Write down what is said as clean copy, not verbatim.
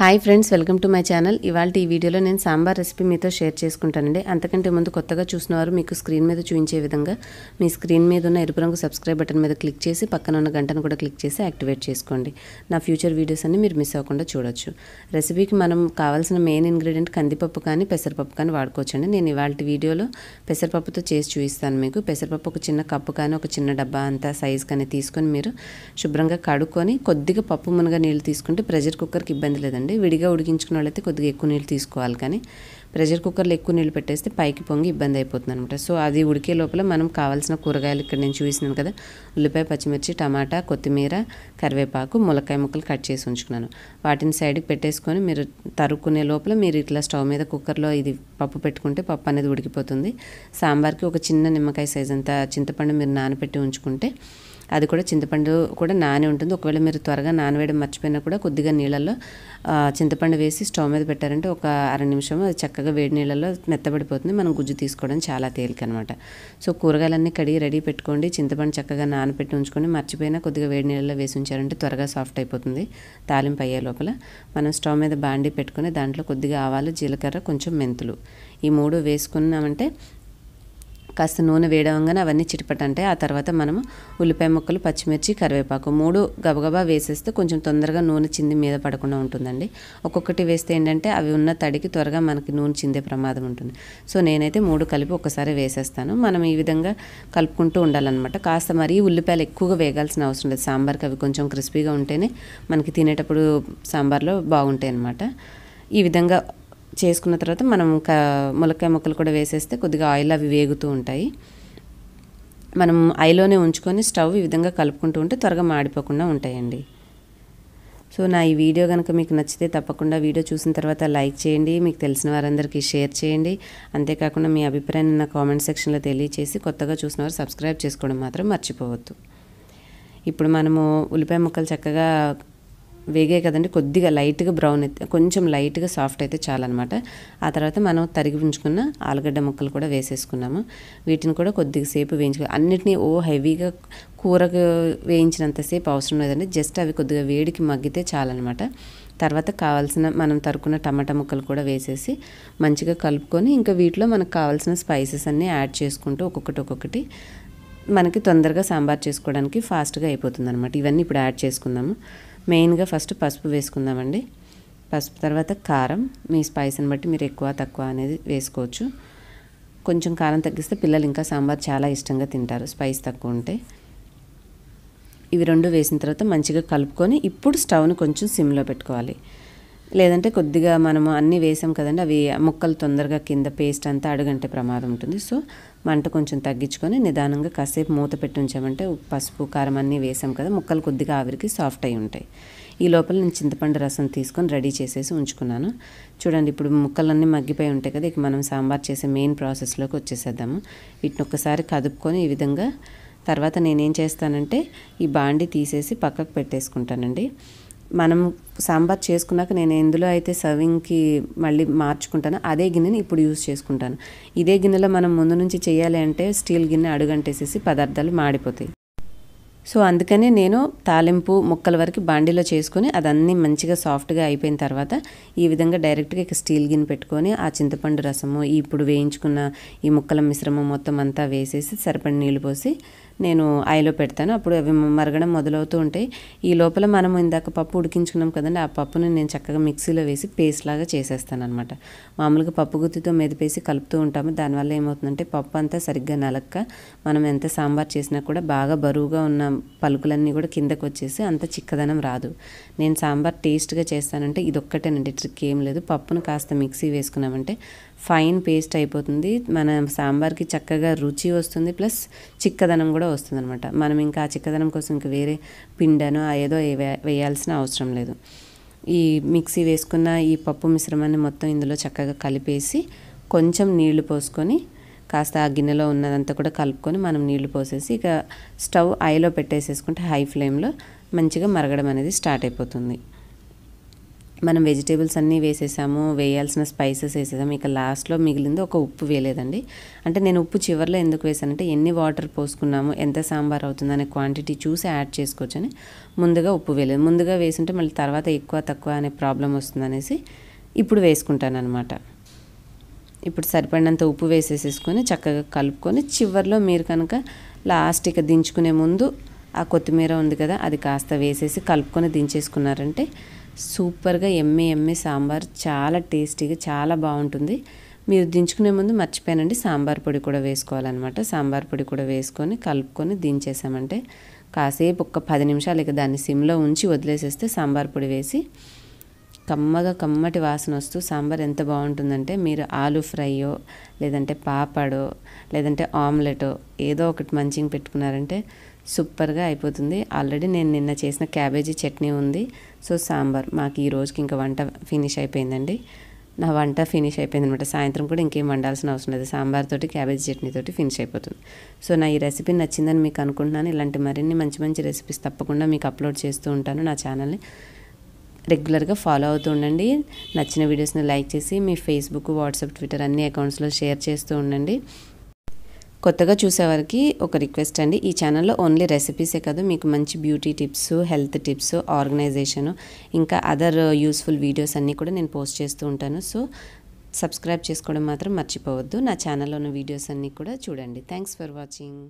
Hi friends, welcome to my channel. ఇవాళ ఈ వీడియోలో నేను సాంబార్ రెసిపీ మీతో షేర్ చేసుకుంటానండి. అంతకంటే ముందు కొత్తగా చూసినవారు మీకు స్క్రీన్ మీద చూపించే విధంగా మీ స్క్రీన్ మీద ఉన్న ఎరుపు రంగు సబ్స్క్రైబ్ బటన్ మీద క్లిక్ చేసి పక్కన ఉన్న గంటను కూడా క్లిక్ చేసి యాక్టివేట్ చేసుకోండి. నా ఫ్యూచర్ వీడియోస్ అన్ని మీరు మిస్ అవ్వకుండా చూడొచ్చు. రెసిపీకి మనం కావాల్సిన మెయిన్ ఇంగ్రీడియంట్ కందిపప్పు కానీ పెసరపప్పు కానీ వాడుకోవచ్చండి. నేను ఇవాళ వీడియోలో పెసరపప్పుతో చేసి చూపిస్తాను మీకు. పెసరపప్పు ఒక చిన్న కప్పు కానీ ఒక చిన్న డబ్బా అంతా సైజ్ కానీ తీసుకొని మీరు శుభ్రంగా కడుక్కొని కొద్దిగా పప్పు మునగ నీళ్ళు తీసుకుంటే ప్రెషర్ కుక్కర్కి ఇబ్బంది లేదండి. విడిగా ఉడికించుకున్న వాళ్ళైతే కొద్దిగా ఎక్కువ నీళ్ళు తీసుకోవాలి, కానీ ప్రెషర్ కుక్కర్లో ఎక్కువ నీళ్ళు పెట్టేస్తే పైకి పొంగి ఇబ్బంది అయిపోతుంది అనమాట. సో అది ఉడికే లోపల మనం కావాల్సిన కూరగాయలు ఇక్కడ నేను చూపిస్తున్నాను కదా, ఉల్లిపాయ, పచ్చిమిర్చి, టమాటా, కొత్తిమీర, కరివేపాకు, ములక్కాయ ముక్కలు కట్ చేసి ఉంచుకున్నాను. వాటిని సైడ్కి పెట్టేసుకొని మీరు తరుక్కునే లోపల మీరు ఇట్లా స్టవ్ మీద కుక్కర్లో ఇది పప్పు పెట్టుకుంటే పప్పు అనేది ఉడికిపోతుంది. సాంబార్కి ఒక చిన్న నిమ్మకాయ సైజ్ అంతా చింతపండు మీరు నానబెట్టి ఉంచుకుంటే అది కూడా చింతపండు కూడా నానే ఉంటుంది. ఒకవేళ మీరు త్వరగా నానవేయడం మర్చిపోయినా కూడా కొద్దిగా నీళ్ళల్లో చింతపండు వేసి స్టవ్ మీద పెట్టారంటే ఒక అర నిమిషం అది చక్కగా వేడి నీళ్ళల్లో మెత్తబడిపోతుంది. మనం గుజ్జు తీసుకోవడం చాలా తేలిక అనమాట. సో కూరగాయలన్నీ కడిగి రెడీ పెట్టుకోండి. చింతపండు చక్కగా నానబెట్టి ఉంచుకొని మర్చిపోయినా కొద్దిగా వేడి నీళ్ళలో వేసి ఉంచారంటే త్వరగా సాఫ్ట్ అయిపోతుంది. తాలింపు అయ్యే లోపల మనం స్టవ్ మీద బాండీ పెట్టుకొని దాంట్లో కొద్దిగా ఆవాలు, జీలకర్ర, కొంచెం మెంతులు ఈ మూడు వేసుకున్నామంటే కాస్త నూనె వేయడంగానే అవన్నీ చిటపటంటే ఆ తర్వాత మనము ఉల్లిపాయ ముక్కలు, పచ్చిమిర్చి, కరివేపాకు మూడు గబగబా వేసేస్తే కొంచెం తొందరగా నూనె చింది మీద పడకుండా ఉంటుందండి. ఒక్కొక్కటి వేస్తే ఏంటంటే అవి ఉన్న తడికి త్వరగా మనకి నూనె చిందే ప్రమాదం ఉంటుంది. సో నేనైతే మూడు కలిపి ఒక్కసారి వేసేస్తాను. మనం ఈ విధంగా కలుపుకుంటూ ఉండాలన్నమాట. కాస్త మరీ ఉల్లిపాయలు ఎక్కువగా వేగాల్సిన అవసరం లేదు. సాంబార్కి అవి కొంచెం క్రిస్పీగా ఉంటేనే మనకి తినేటప్పుడు సాంబార్లో బాగుంటాయి అన్నమాట. ఈ విధంగా చేసుకున్న తర్వాత మనం ములక్కాయ ముక్కలు కూడా వేసేస్తే కొద్దిగా ఆయిల్ అవి వేగుతూ ఉంటాయి. మనం ఐలోనే ఉంచుకొని స్టవ్ ఈ విధంగా కలుపుకుంటూ ఉంటే త్వరగా మాడిపోకుండా ఉంటాయండి. సో నా ఈ వీడియో కనుక మీకు నచ్చితే తప్పకుండా వీడియో చూసిన తర్వాత లైక్ చేయండి, మీకు తెలిసిన వారందరికీ షేర్ చేయండి. అంతేకాకుండా మీ అభిప్రాయాన్ని నా కామెంట్ సెక్షన్లో తెలియచేసి కొత్తగా చూసిన వారు సబ్స్క్రైబ్ చేసుకోవడం మాత్రం మర్చిపోవద్దు. ఇప్పుడు మనము ఉల్లిపాయ ముక్కలు చక్కగా వేగాయి కదండి, కొద్దిగా లైట్గా బ్రౌన్ అయితే కొంచెం లైట్గా సాఫ్ట్ అయితే చాలన్నమాట. ఆ తర్వాత మనం తరిగి ఉంచుకున్న ఆలుగడ్డ ముక్కలు కూడా వేసేసుకున్నాము. వీటిని కూడా కొద్దిగా సేపు వేయించుకో, అన్నిటినీ హెవీగా కూరకు వేయించినంతసేపు అవసరం లేదండి. జస్ట్ అవి కొద్దిగా వేడికి మగ్గితే చాలన్నమాట. తర్వాత కావాల్సిన మనం తరుక్కున్న టమాటా ముక్కలు కూడా వేసేసి మంచిగా కలుపుకొని ఇంకా వీటిలో మనకు కావాల్సిన స్పైసెస్ అన్నీ యాడ్ చేసుకుంటూ ఒక్కొక్కటి మనకి తొందరగా సాంబార్ చేసుకోవడానికి ఫాస్ట్గా అయిపోతుంది అనమాట. ఇవన్నీ ఇప్పుడు యాడ్ చేసుకుందాము. మెయిన్గా ఫస్ట్ పసుపు వేసుకుందామండి. పసుపు తర్వాత కారం, మీ స్పైస్ని బట్టి మీరు ఎక్కువ తక్కువ అనేది వేసుకోవచ్చు. కొంచెం కారం తగ్గిస్తే పిల్లలు ఇంకా సాంబార్ చాలా ఇష్టంగా తింటారు స్పైస్ తక్కువ ఉంటే. ఇవి రెండు వేసిన తర్వాత మంచిగా కలుపుకొని ఇప్పుడు స్టవ్ని కొంచెం సిమ్లో పెట్టుకోవాలి. లేదంటే కొద్దిగా మనము అన్నీ వేసాం కదండి, అవి ముక్కలు తొందరగా కింద పేస్ట్ అంతా అడుగంటే ప్రమాదం ఉంటుంది. సో మంట కొంచెం తగ్గించుకొని నిదానంగా కాసేపు మూత పెట్టి ఉంచామంటే పసుపు, కారం అన్నీ వేసాం కదా, ముక్కలు కొద్దిగా ఆవిరికి సాఫ్ట్ అయి ఉంటాయి. ఈ లోపల నేను చింతపండు రసం తీసుకొని రెడీ చేసేసి ఉంచుకున్నాను. చూడండి, ఇప్పుడు ముక్కలన్నీ మగ్గిపోయి ఉంటాయి కదా, ఇక మనం సాంబార్ చేసే మెయిన్ ప్రాసెస్లోకి వచ్చేసేద్దాము. వీటిని ఒక్కసారి కదుపుకొని ఈ విధంగా తర్వాత నేనేం చేస్తానంటే ఈ బాండి తీసేసి పక్కకు పెట్టేసుకుంటానండి. మనం సాంబార్ చేసుకున్నాక నేను ఎందులో అయితే సర్వింగ్కి మళ్ళీ మార్చుకుంటానో అదే గిన్నెని ఇప్పుడు యూజ్ చేసుకుంటాను. ఇదే గిన్నెలో మనం ముందు నుంచి చేయాలి అంటే స్టీల్ గిన్నె అడుగంటేసేసి పదార్థాలు మాడిపోతాయి. సో అందుకనే నేను తాలింపు ముక్కల వరకు బాండీలో చేసుకొని అదన్నీ మంచిగా సాఫ్ట్గా అయిపోయిన తర్వాత ఈ విధంగా డైరెక్ట్గా ఇక స్టీల్ గిన్నె పెట్టుకొని ఆ చింతపండు రసము ఇప్పుడు వేయించుకున్న ఈ ముక్కల మిశ్రమం మొత్తం అంతా వేసేసి సరిపడి నీళ్ళు పోసి నేను ఆయిల్లో పెడతాను. అప్పుడు అవి మరగడం మొదలవుతూ ఉంటాయి. ఈ లోపల మనము ఇందాక పప్పు ఉడికించుకున్నాం కదండి, ఆ పప్పుని నేను చక్కగా మిక్సీలో వేసి పేస్ట్ లాగా చేసేస్తాను అనమాట. మామూలుగా పప్పు గుత్తితో మెదిపేసి కలుపుతూ ఉంటాము. దానివల్ల ఏమవుతుందంటే పప్పు అంతా సరిగ్గా నలక్క మనం ఎంత సాంబార్ చేసినా కూడా బాగా బరువుగా ఉన్న పలుకులన్నీ కూడా కిందకు వచ్చేసి అంత చిక్కదనం రాదు. నేను సాంబార్ టేస్ట్గా చేస్తానంటే ఇదొక్కటేనండి, ట్రిక్ ఏం లేదు. పప్పును కాస్త మిక్సీ వేసుకున్నామంటే ఫైన్ పేస్ట్ అయిపోతుంది. మన సాంబార్కి చక్కగా రుచి వస్తుంది, ప్లస్ చిక్కదనం కూడా వస్తుంది అనమాట. మనం ఇంకా ఆ చిక్కదనం కోసం ఇంకా వేరే పిండనో ఏదో వేయాల్సిన అవసరం లేదు. ఈ మిక్సీ వేసుకున్న ఈ పప్పు మిశ్రమాన్ని మొత్తం ఇందులో చక్కగా కలిపేసి కొంచెం నీళ్లు పోసుకొని కాస్త ఆ గిన్నెలో ఉన్నదంతా కూడా కలుపుకొని మనం నీళ్లు పోసేసి ఇక స్టవ్ ఐలో పెట్టేసేసుకుంటే హై ఫ్లేమ్లో మంచిగా మరగడం అనేది స్టార్ట్ అయిపోతుంది. మనం వెజిటేబుల్స్ అన్నీ వేసేసాము, వేయాల్సిన స్పైసెస్ వేసేసాము. ఇక లాస్ట్లో మిగిలింది ఒక ఉప్పు వేయలేదండి. అంటే నేను ఉప్పు చివరిలో ఎందుకు వేసానంటే ఎన్ని వాటర్ పోసుకున్నాము, ఎంత సాంబార్ అవుతుందనే క్వాంటిటీ చూసి యాడ్ చేసుకోవచ్చని ముందుగా ఉప్పు వేయలేదు. ముందుగా వేసుంటే మళ్ళీ తర్వాత ఎక్కువ తక్కువ అనే ప్రాబ్లం వస్తుందనేసి ఇప్పుడు వేసుకుంటాను అనమాట. ఇప్పుడు సరిపడినంత ఉప్పు వేసేసేసుకొని చక్కగా కలుపుకొని చివరిలో మీరు కనుక లాస్ట్ ఇక దించుకునే ముందు ఆ కొత్తిమీర ఉంది కదా, అది కాస్త వేసేసి కలుపుకొని దించేసుకున్నారంటే సూపర్గా ఎమ్మి సాంబార్ చాలా టేస్టీగా చాలా బాగుంటుంది. మీరు దించుకునే ముందు మర్చిపోయానండి, సాంబార్ పొడి కూడా వేసుకోవాలన్నమాట. సాంబార్ పొడి కూడా వేసుకొని కలుపుకొని దించేసామంటే కాసేపు ఒక 10 నిమిషాలు ఇక దాన్ని సిమ్లో ఉంచి వదిలేసేస్తే సాంబార్ పొడి వేసి కమ్మటి వాసన వస్తూ సాంబార్ ఎంత బాగుంటుందంటే మీరు ఆలు ఫ్రైయో లేదంటే పాపడో లేదంటే ఆమ్లెటో ఏదో ఒకటి మంచిగా పెట్టుకున్నారంటే సూపర్గా అయిపోతుంది. ఆల్రెడీ నేను నిన్న చేసిన క్యాబేజీ చట్నీ ఉంది. సో సాంబార్ మాకు ఈ రోజుకి ఇంకా వంట ఫినిష్ అయిపోయిందండి. నా వంట ఫినిష్ అయిపోయింది అనమాట. సాయంత్రం కూడా ఇంకేం వండాల్సిన అవసరం లేదు. సాంబార్ తోటి క్యాబేజీ చట్నీ తోటి ఫినిష్ అయిపోతుంది. సో నా ఈ రెసిపీ నచ్చిందని మీకు అనుకుంటున్నాను. ఇలాంటి మరిన్ని మంచి రెసిపీస్ తప్పకుండా మీకు అప్లోడ్ చేస్తూ ఉంటాను. నా ఛానల్ని రెగ్యులర్గా ఫాలో అవుతూ ఉండండి. నచ్చిన వీడియోస్ని లైక్ చేసి మీ ఫేస్బుక్, వాట్సాప్, ట్విట్టర్ అన్ని అకౌంట్స్లో షేర్ చేస్తూ ఉండండి. కొత్తగా చూసేవారికి ఒక రిక్వెస్ట్ అండి, ఈ ఛానల్లో ఓన్లీ రెసిపీసే కాదు, మీకు మంచి beauty tips, health tips, organisation, ఇంకా అదర్ యూస్ఫుల్ వీడియోస్ అన్నీ కూడా నేను పోస్ట్ చేస్తూ ఉంటాను. సో సబ్స్క్రైబ్ చేసుకోవడం మాత్రం మర్చిపోవద్దు. నా ఛానల్లో ఉన్న వీడియోస్ అన్నీ కూడా చూడండి. Thanks for watching.